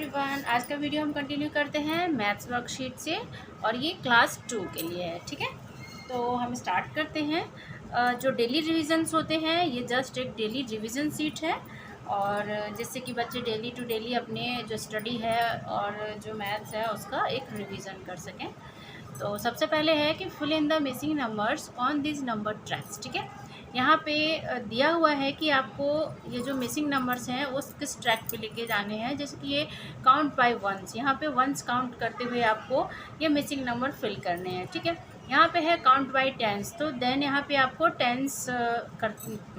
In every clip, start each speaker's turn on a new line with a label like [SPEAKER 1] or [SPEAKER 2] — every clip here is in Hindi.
[SPEAKER 1] एवरीवन, आज का वीडियो हम कंटिन्यू करते हैं मैथ्स वर्कशीट से और ये क्लास 2 के लिए है। ठीक है, तो हम स्टार्ट करते हैं। जो डेली रिविजन्स होते हैं ये जस्ट एक डेली रिवीजन शीट है और जिससे कि बच्चे डेली टू डेली अपने जो स्टडी है और जो मैथ्स है उसका एक रिवीजन कर सकें। तो सबसे पहले है कि fill in the missing numbers on this number tracks. ठीक है, यहाँ पे दिया हुआ है कि आपको ये जो मिसिंग नंबर्स हैं वो किस ट्रैक पे लेके जाने हैं। जैसे कि ये काउंट बाय वंस, यहाँ पे वंस काउंट करते हुए आपको ये मिसिंग नंबर फिल करने हैं। ठीक है, यहाँ पे है काउंट बाय टेंस, तो देन यहाँ पे आपको टेंस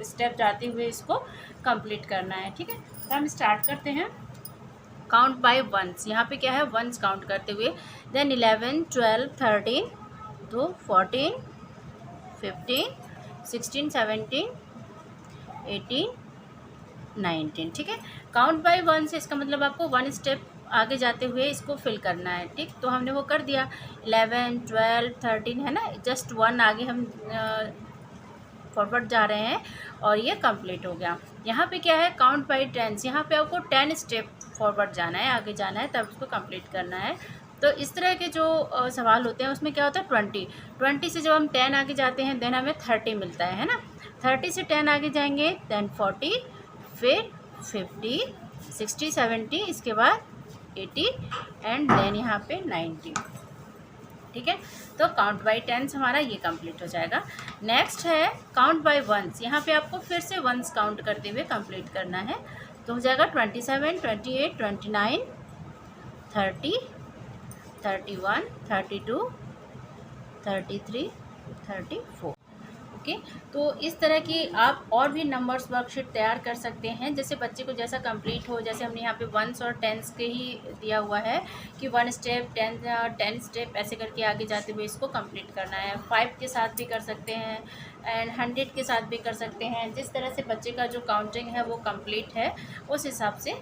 [SPEAKER 1] स्टेप जाते हुए इसको कंप्लीट करना है। ठीक है, तो हम स्टार्ट करते हैं। काउंट बाय वंस, यहाँ पे क्या है, वंस काउंट करते हुए, देन 11, 12, 13, तो 14, 15, 16, 17, 18, 19। ठीक है, काउंट बाय वन से इसका मतलब आपको वन स्टेप आगे जाते हुए इसको फिल करना है। ठीक, तो हमने वो कर दिया। 11, 12, 13 है ना, जस्ट वन आगे हम फॉरवर्ड जा रहे हैं और ये कंप्लीट हो गया। यहाँ पे क्या है, काउंट बाय टेंस, यहाँ पे आपको 10 स्टेप फॉरवर्ड जाना है, आगे जाना है, तब उसको कंप्लीट करना है। तो इस तरह के जो सवाल होते हैं उसमें क्या होता है, 20 से जब हम 10 आगे जाते हैं देन हमें 30 मिलता है ना। 30 से 10 आगे जाएंगे देन 40, फिर 50, 60, 70, इसके बाद 80 एंड देन यहाँ पे 90। ठीक है, तो काउंट बाय टेंस हमारा ये कंप्लीट हो जाएगा। नेक्स्ट है काउंट बाय वंस, यहाँ पे आपको फिर से वंस काउंट करते हुए कंप्लीट करना है। तो हो जाएगा 27, 28, 29, 30, 31, 32, 33, 34। ओके, तो इस तरह की आप और भी नंबर्स वर्कशीट तैयार कर सकते हैं, जैसे बच्चे को जैसा कंप्लीट हो। जैसे हमने यहाँ पे वंस और टेंस के ही दिया हुआ है कि 1 स्टेप 10 स्टेप ऐसे करके आगे जाते हुए इसको कंप्लीट करना है। 5 के साथ भी कर सकते हैं एंड 100 के साथ भी कर सकते हैं। जिस तरह से बच्चे का जो काउंटिंग है वो कंप्लीट है उस हिसाब से।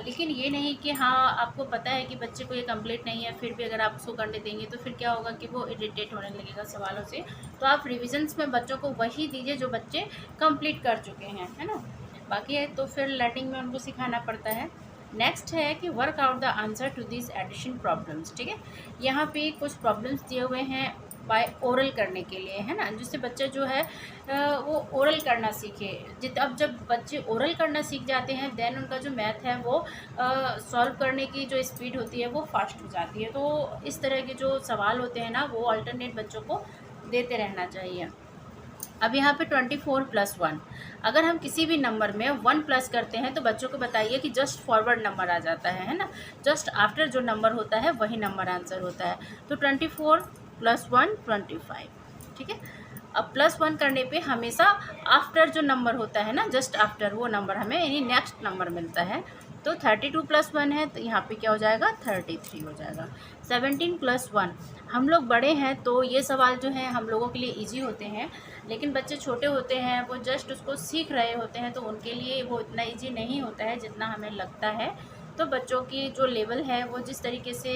[SPEAKER 1] लेकिन ये नहीं कि हाँ आपको पता है कि बच्चे को ये कंप्लीट नहीं है फिर भी अगर आप उसको करने देंगे तो फिर क्या होगा कि वो इरिटेट होने लगेगा सवालों से। तो आप रिविजन्स में बच्चों को वही दीजिए जो बच्चे कंप्लीट कर चुके हैं, है ना। बाकी है तो फिर लर्निंग में उनको सिखाना पड़ता है। नेक्स्ट है कि work out the answer to this addition problems. ठीक है, यहाँ पे कुछ प्रॉब्लम्स दिए हुए हैं बाय ओरल करने के लिए, है ना, जिससे बच्चा जो है वो ओरल करना सीखे। अब जब बच्चे ओरल करना सीख जाते हैं देन उनका जो मैथ है वो सॉल्व करने की जो स्पीड होती है वो फास्ट हो जाती है। तो इस तरह के जो सवाल होते हैं ना वो अल्टरनेट बच्चों को देते रहना चाहिए। अब यहाँ पे 24 + 1, अगर हम किसी भी नंबर में 1 प्लस करते हैं तो बच्चों को बताइए कि जस्ट फॉरवर्ड नंबर आ जाता है ना, जस्ट आफ्टर जो नंबर होता है वही नंबर आंसर होता है। तो 24 + 1 25। ठीक है, अब +1 करने पे हमेशा आफ्टर जो नंबर होता है ना, जस्ट आफ्टर वो नंबर हमें यानी नेक्स्ट नंबर मिलता है। तो 32 + 1 है तो यहाँ पे क्या हो जाएगा, 33 हो जाएगा। 17 + 1, हम लोग बड़े हैं तो ये सवाल जो है हम लोगों के लिए इजी होते हैं, लेकिन बच्चे छोटे होते हैं वो जस्ट उसको सीख रहे होते हैं तो उनके लिए वो इतना इजी नहीं होता है जितना हमें लगता है। तो बच्चों की जो लेवल है वो जिस तरीके से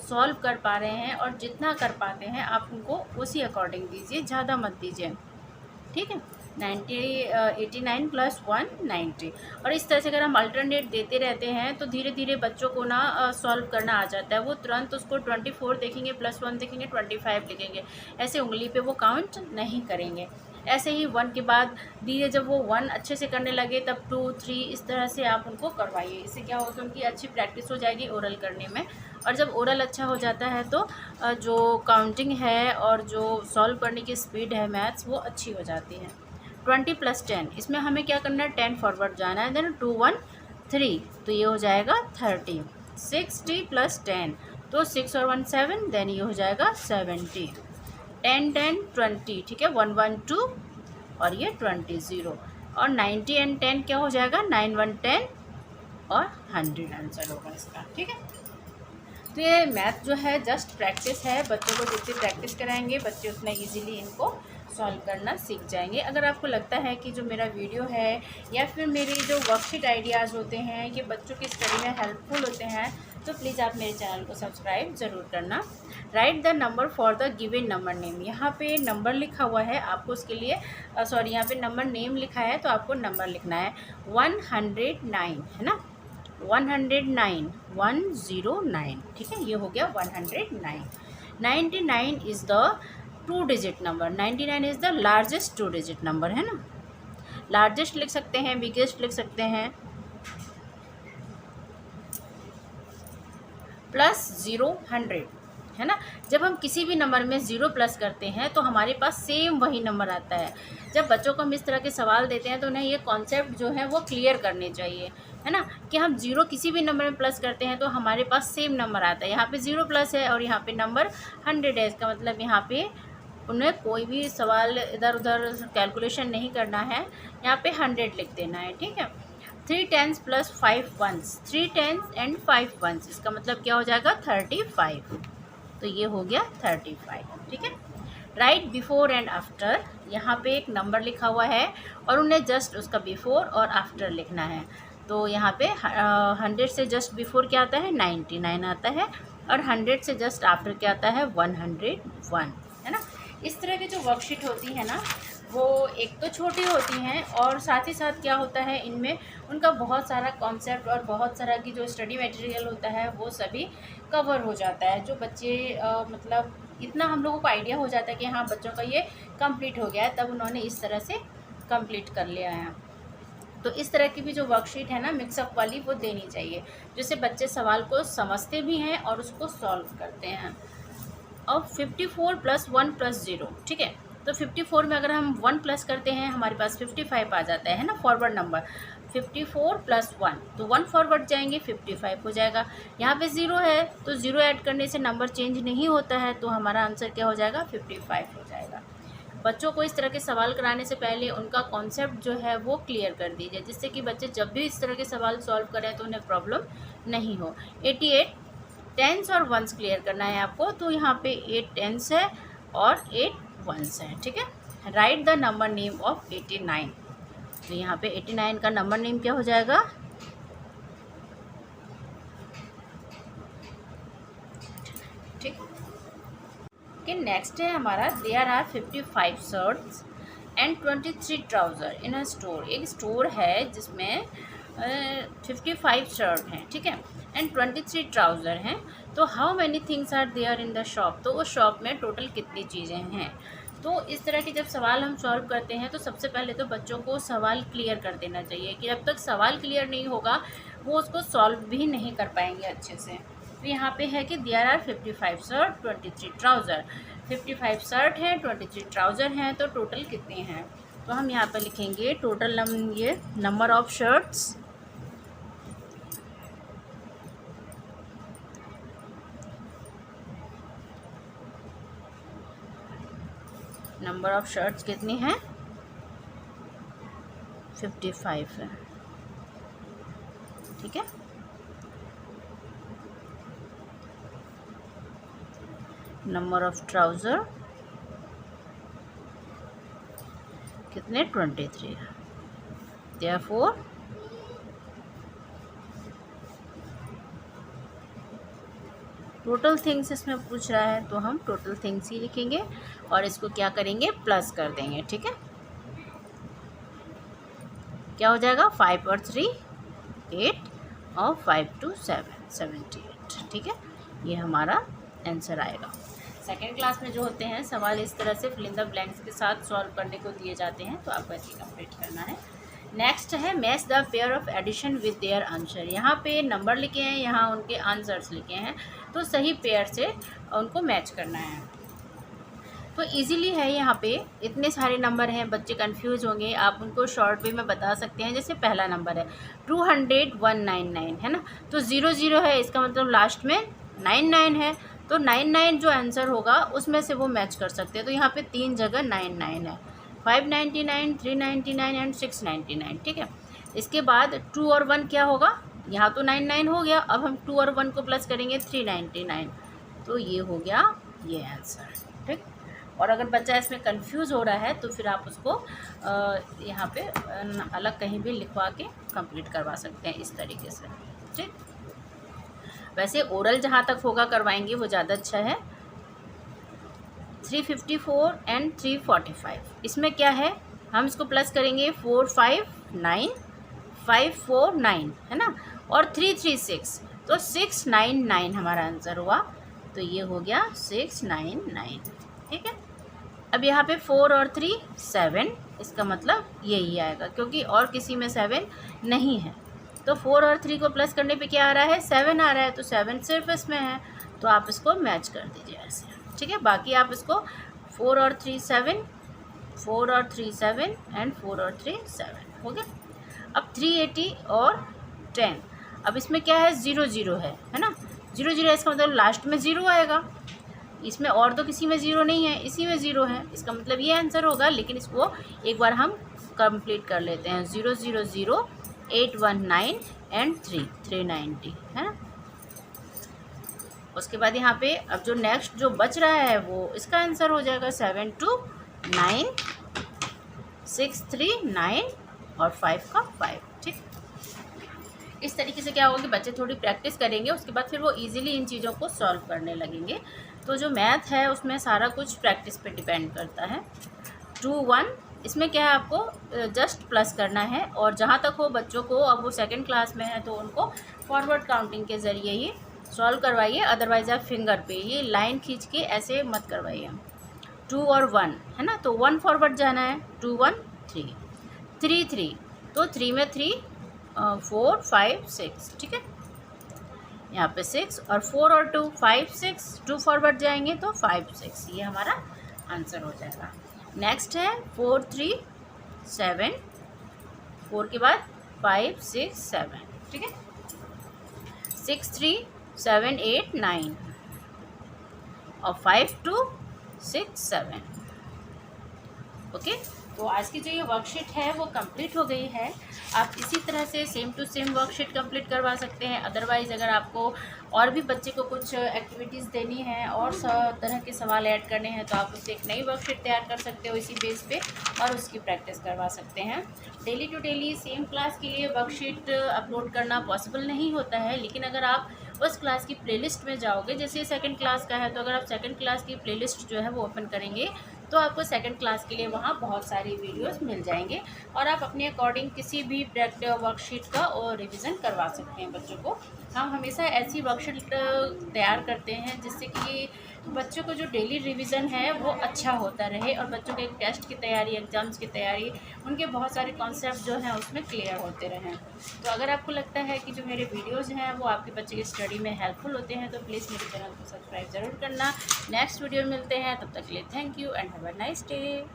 [SPEAKER 1] सॉल्व कर पा रहे हैं और जितना कर पाते हैं आप उनको उसी अकॉर्डिंग दीजिए, ज़्यादा मत दीजिए। ठीक है, 89 + 1 90। और इस तरह से अगर हम अल्टरनेट देते रहते हैं तो धीरे धीरे बच्चों को ना सॉल्व करना आ जाता है। वो तुरंत उसको 24 देखेंगे +1 देखेंगे 25 लिखेंगे, ऐसे उंगली पे वो काउंट नहीं करेंगे। ऐसे ही 1 के बाद धीरे जब वो 1 अच्छे से करने लगे तब 2, 3 इस तरह से आप उनको करवाइए। इससे क्या होगा कि उनकी अच्छी प्रैक्टिस हो जाएगी ओरल करने में। और जब ओरल अच्छा हो जाता है तो जो काउंटिंग है और जो सॉल्व करने की स्पीड है मैथ्स वो अच्छी हो जाती है। 20 + 10, इसमें हमें क्या करना है, 10 फॉरवर्ड जाना है, देन 2, 1, 3, तो ये हो जाएगा 30। 60 + 10, तो 6 और 1 7, देन ये हो जाएगा 70। 10 10 20, ठीक है, 1 1 2 और ये 20 0। और 90 एंड 10 क्या हो जाएगा, 9 1 10 और 100 आंसर होगा इसका। ठीक है, तो ये मैथ जो है जस्ट प्रैक्टिस है, बच्चों को जितनी प्रैक्टिस कराएंगे बच्चे उतना इजीली इनको सॉल्व करना सीख जाएंगे। अगर आपको लगता है कि जो मेरा वीडियो है या फिर मेरे जो वर्कशीट आइडियाज़ होते हैं ये बच्चों की स्टडी में हेल्पफुल होते हैं तो प्लीज़ आप मेरे चैनल को सब्सक्राइब ज़रूर करना। Right the number for the given number name, यहाँ पे नंबर लिखा हुआ है, आपको उसके लिए यहाँ पे नंबर नेम लिखा है तो आपको नंबर लिखना है 109, है ना, 109, 109, ठीक है, ये हो गया 109। 99 is the 2 digit number, 99 is the largest 2 digit number, है ना। लार्जेस्ट लिख सकते हैं, बिगेस्ट लिख सकते हैं, प्लस 0 100, है ना। जब हम किसी भी नंबर में 0 प्लस करते हैं तो हमारे पास सेम वही नंबर आता है। जब बच्चों को हम इस तरह के सवाल देते हैं तो उन्हें ये कॉन्सेप्ट जो है वो क्लियर करने चाहिए, है ना, कि हम 0 किसी भी नंबर में प्लस करते हैं तो हमारे पास सेम नंबर आता है। यहाँ पे 0 प्लस है और यहाँ पे नंबर 100 है, इसका मतलब यहाँ पे उन्हें कोई भी सवाल इधर उधर कैलकुलेशन नहीं करना है, यहाँ पे 100 लिख देना है, ठीक है। 3 10s plus 5 1s, 3 10s and 5 1s, इसका मतलब क्या हो जाएगा 35, तो ये हो गया 35, ठीक है। राइट बिफोर एंड आफ्टर, यहाँ पे एक नंबर लिखा हुआ है और उन्हें जस्ट उसका बिफोर और आफ्टर लिखना है। तो यहाँ पे 100 से जस्ट बिफोर क्या आता है 99 आता है, और 100 से जस्ट आफ्टर क्या आता है 101, है ना। इस तरह की जो वर्कशीट होती है ना वो एक तो छोटी होती हैं और साथ ही साथ क्या होता है इनमें उनका बहुत सारा कॉन्सेप्ट और बहुत सारा की जो स्टडी मटेरियल होता है वो सभी कवर हो जाता है। जो बच्चे मतलब इतना हम लोगों को आइडिया हो जाता है कि हाँ बच्चों का ये कंप्लीट हो गया है, तब उन्होंने इस तरह से कंप्लीट कर लिया है। तो इस तरह की भी जो वर्कशीट है ना मिक्सअप वाली वो देनी चाहिए, जिससे बच्चे सवाल को समझते भी हैं और उसको सॉल्व करते हैं। अब 54 + 1 + 0, ठीक है। तो 54 में अगर हम 1 प्लस करते हैं हमारे पास 55 आ जाता है ना, फॉरवर्ड नंबर। 54 + 1, तो 1 फॉरवर्ड जाएंगे 55 हो जाएगा। यहाँ पे 0 है तो 0 ऐड करने से नंबर चेंज नहीं होता है, तो हमारा आंसर क्या हो जाएगा 55 हो जाएगा। बच्चों को इस तरह के सवाल कराने से पहले उनका कॉन्सेप्ट जो है वो क्लियर कर दीजिए, जिससे कि बच्चे जब भी इस तरह के सवाल सॉल्व करें तो उन्हें प्रॉब्लम नहीं हो। 88 10s और 1s क्लियर करना है आपको, तो यहाँ पे 8 10s है और 8 1s है, ठीक है। Right the number name of 89, तो यहाँ पे 89 का नंबर नेम क्या हो जाएगा, ठीक। ओके, नेक्स्ट है हमारा there are 55 shirts and 23 trouser in a store. एक स्टोर है जिसमें 55 शर्ट हैं, ठीक है, एंड 23 ट्राउज़र हैं। तो how many things are there in the shop, तो उस शॉप में टोटल कितनी चीज़ें हैं। तो इस तरह के जब सवाल हम सॉल्व करते हैं तो सबसे पहले तो बच्चों को सवाल क्लियर कर देना चाहिए, कि जब तक सवाल क्लियर नहीं होगा वो उसको सॉल्व भी नहीं कर पाएंगे अच्छे से। तो यहाँ पे है कि there are 55 shirt 23 trouser, 55 shirt हैं 23 ट्राउज़र हैं, तो टोटल कितने हैं। तो हम यहाँ पर लिखेंगे टोटल ये नंबर ऑफ शर्ट्स कितनी हैं 55 है, ठीक है। नंबर ऑफ ट्राउज़र कितने 23 है। देयरफॉर टोटल थिंग्स इसमें पूछ रहा है तो हम टोटल थिंग्स ही लिखेंगे और इसको क्या करेंगे प्लस कर देंगे, ठीक है। क्या हो जाएगा 5 और 3 8 और 5 2 7 78, ठीक है। ये हमारा आंसर आएगा। सेकेंड क्लास में जो होते हैं सवाल इस तरह से फिल इन द ब्लैंक्स के साथ सॉल्व करने को दिए जाते हैं, तो आपको ऐसे कंप्लीट करना है। नेक्स्ट है match the pair of addition with their answer. यहाँ पे नंबर लिखे हैं, यहाँ उनके आंसर्स लिखे हैं, तो सही पेयर से उनको मैच करना है। तो इजीली है, यहाँ पे इतने सारे नंबर हैं, बच्चे कंफ्यूज होंगे, आप उनको शॉर्ट वे में बता सकते हैं। जैसे पहला नंबर है 200 199, है ना, तो 00 है, इसका मतलब लास्ट में 99 है, तो 99 जो आंसर होगा उसमें से वो मैच कर सकते हैं। तो यहाँ पे 3 जगह 99 है, 599 399 एंड 699, ठीक है। इसके बाद 2 और 1 क्या होगा, यहाँ तो 99 हो गया, अब हम 2 और 1 को प्लस करेंगे 399, तो ये हो गया ये आंसर, ठीक। और अगर बच्चा इसमें कंफ्यूज हो रहा है तो फिर आप उसको यहाँ पे अलग कहीं भी लिखवा के कंप्लीट करवा सकते हैं इस तरीके से, ठीक। वैसे ओरल जहाँ तक होगा करवाएंगे वो ज़्यादा अच्छा है। 354 एंड 345, इसमें क्या है, हम इसको प्लस करेंगे 4 5 9 5 4 9, है ना, और 336, तो 699 हमारा आंसर हुआ। तो ये हो गया 699, ठीक है। अब यहाँ पे 4 और 3 7, इसका मतलब यही आएगा क्योंकि और किसी में 7 नहीं है। तो 4 और 3 को प्लस करने पे क्या आ रहा है, 7 आ रहा है, तो 7 सिर्फ इसमें है, तो आप इसको मैच कर दीजिए ऐसे, ठीक है। बाकी आप इसको 4 और 3 7, 4 और 3 7 एंड 4 और 3 7 हो गया। अब 380 और 10, अब इसमें क्या है, 0 0 है ना, 0 0 है, इसका मतलब लास्ट में 0 आएगा। इसमें और तो किसी में 0 नहीं है, इसी में 0 है, इसका मतलब ये आंसर होगा। लेकिन इसको एक बार हम कंप्लीट कर लेते हैं, 0 0 0 819 एंड 390 है ना। उसके बाद यहाँ पे अब जो नेक्स्ट जो बच रहा है वो इसका आंसर हो जाएगा 729 639 और 5 का 5, ठीक। इस तरीके से क्या होगा कि बच्चे थोड़ी प्रैक्टिस करेंगे, उसके बाद फिर वो इजीली इन चीज़ों को सॉल्व करने लगेंगे। तो जो मैथ है उसमें सारा कुछ प्रैक्टिस पे डिपेंड करता है। 2 1, इसमें क्या है, आपको जस्ट प्लस करना है। और जहाँ तक हो बच्चों को, अब वो सेकंड क्लास में है तो उनको फॉरवर्ड काउंटिंग के ज़रिए ही सॉल्व करवाइए, अदरवाइज़ आप फिंगर पे ये लाइन खींच के ऐसे मत करवाइए। 2 और 1 है ना, तो 1 फॉरवर्ड जाना है, 2 1 3 3 3, तो 3 में 3 4 5 6, ठीक है। यहाँ पे 6 और 4 और 2 5 6, 2 फॉरवर्ड जाएंगे तो 5 6, ये हमारा आंसर हो जाएगा। नेक्स्ट है 4 3 7, 4 के बाद 5 6 7, ठीक है। 6 3 7 8 9 और 5 2 6 7, ओके। तो आज की जो ये वर्कशीट है वो कंप्लीट हो गई है। आप इसी तरह से same to same worksheet complete करवा सकते हैं। अदरवाइज़ अगर आपको और भी बच्चे को कुछ एक्टिविटीज़ देनी है और तरह के सवाल ऐड करने हैं तो आप उससे एक नई वर्कशीट तैयार कर सकते हो इसी बेस पे और उसकी प्रैक्टिस करवा सकते हैं। Daily to daily same class के लिए वर्कशीट अपलोड करना पॉसिबल नहीं होता है, लेकिन अगर आप उस क्लास की प्लेलिस्ट में जाओगे, जैसे सेकंड क्लास का है तो अगर आप सेकंड क्लास की प्लेलिस्ट जो है वो ओपन करेंगे तो आपको सेकंड क्लास के लिए वहाँ बहुत सारी वीडियोस मिल जाएंगे और आप अपने अकॉर्डिंग किसी भी वर्कशीट का और रिवीजन करवा सकते हैं बच्चों को। हम हमेशा ऐसी वर्कशीट तैयार करते हैं जिससे कि बच्चों को जो डेली रिवीजन है वो अच्छा होता रहे और बच्चों के टेस्ट की तैयारी, एग्ज़ाम्स की तैयारी, उनके बहुत सारे कॉन्सेप्ट जो हैं उसमें क्लियर होते रहें। तो अगर आपको लगता है कि जो मेरे वीडियोज़ हैं वो आपके बच्चे की स्टडी में हेल्पफुल होते हैं तो प्लीज़ मेरे चैनल को सब्सक्राइब ज़रूर करना। नेक्स्ट वीडियो में मिलते हैं, तब तक के लिए thank you and have a nice day.